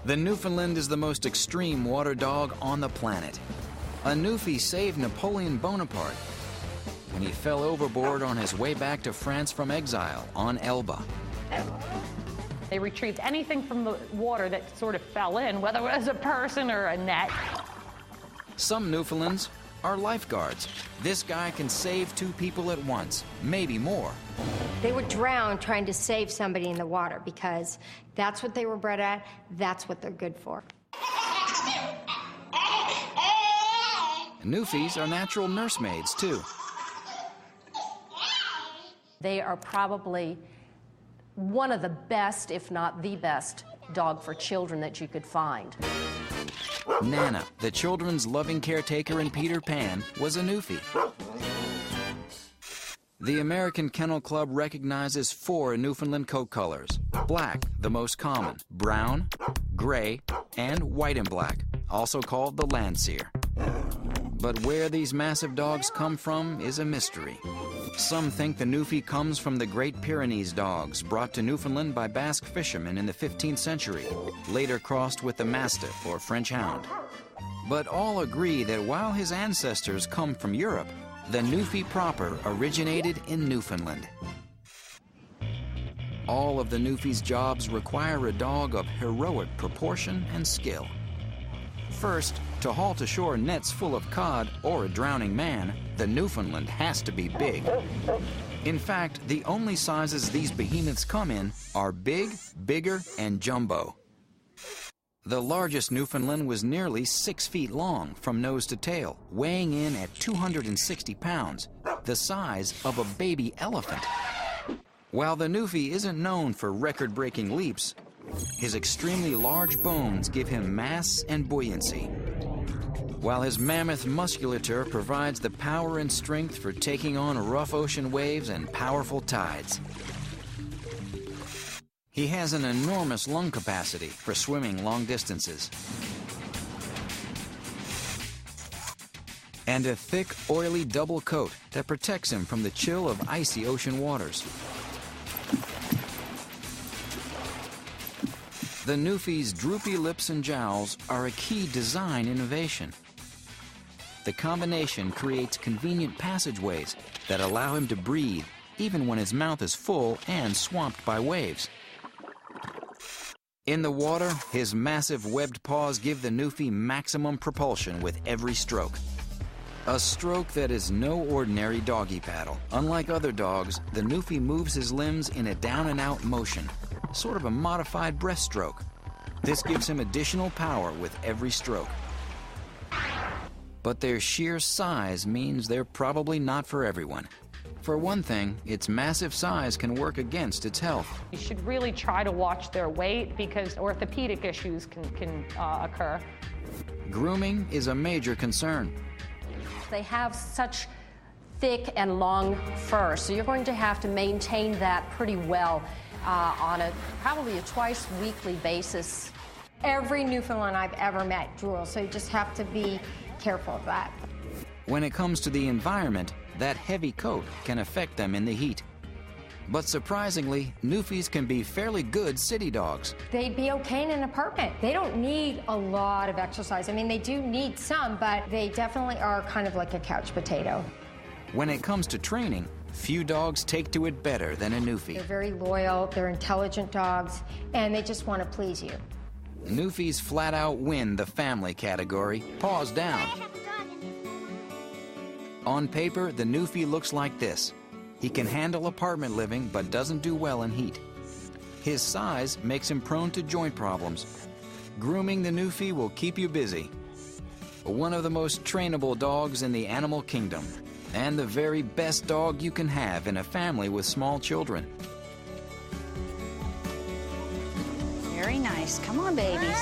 The Newfoundland is the most extreme water dog on the planet. A Newfie saved Napoleon Bonaparte when he fell overboard on his way back to France from exile on Elba. They retrieved anything from the water that sort of fell in, whether it was a person or a net. Some Newfoundlands are lifeguards. This guy can save 2 people at once, maybe more. They would drown trying to save somebody in the water because that's what they were bred at, that's what they're good for. Newfies are natural nursemaids, too. They are probably one of the best, if not the best, dog for children that you could find. Nana, the children's loving caretaker in Peter Pan, was a Newfie. The American Kennel Club recognizes 4 Newfoundland coat colors. Black, the most common, brown, gray, and white and black, also called the Landseer. But where these massive dogs come from is a mystery. Some think the Newfie comes from the Great Pyrenees dogs brought to Newfoundland by Basque fishermen in the 15th century, later crossed with the Mastiff or French Hound. But all agree that while his ancestors come from Europe, the Newfie proper originated in Newfoundland. All of the Newfie's jobs require a dog of heroic proportion and skill. First, to haul to shore nets full of cod or a drowning man, the Newfoundland has to be big. In fact, the only sizes these behemoths come in are big, bigger, and jumbo. The largest Newfoundland was nearly 6 feet long from nose to tail, weighing in at 260 pounds, the size of a baby elephant. While the Newfie isn't known for record-breaking leaps, his extremely large bones give him mass and buoyancy, while his mammoth musculature provides the power and strength for taking on rough ocean waves and powerful tides. He has an enormous lung capacity for swimming long distances, and a thick, oily double coat that protects him from the chill of icy ocean waters. The Newfie's droopy lips and jowls are a key design innovation. The combination creates convenient passageways that allow him to breathe even when his mouth is full and swamped by waves. In the water, his massive webbed paws give the Newfie maximum propulsion with every stroke. A stroke that is no ordinary doggy paddle. Unlike other dogs, the Newfie moves his limbs in a down-and-out motion, sort of a modified breaststroke. This gives him additional power with every stroke. But their sheer size means they're probably not for everyone. For one thing, its massive size can work against its health. You should really try to watch their weight because orthopedic issues can occur. Grooming is a major concern. They have such thick and long fur, so you're going to have to maintain that pretty well on probably a twice-weekly basis. Every Newfoundland I've ever met drools, so you just have to be careful of that. When it comes to the environment, that heavy coat can affect them in the heat. But surprisingly, Newfies can be fairly good city dogs. They'd be okay in an apartment. They don't need a lot of exercise. I mean, they do need some, but they definitely are kind of like a couch potato. When it comes to training, few dogs take to it better than a Newfie. They're very loyal, they're intelligent dogs, and they just want to please you. Newfies flat out win the family category, paws down. On paper, the Newfie looks like this. He can handle apartment living, but doesn't do well in heat. His size makes him prone to joint problems. Grooming the Newfie will keep you busy. One of the most trainable dogs in the animal kingdom, and the very best dog you can have in a family with small children. Very nice. Come on, babies.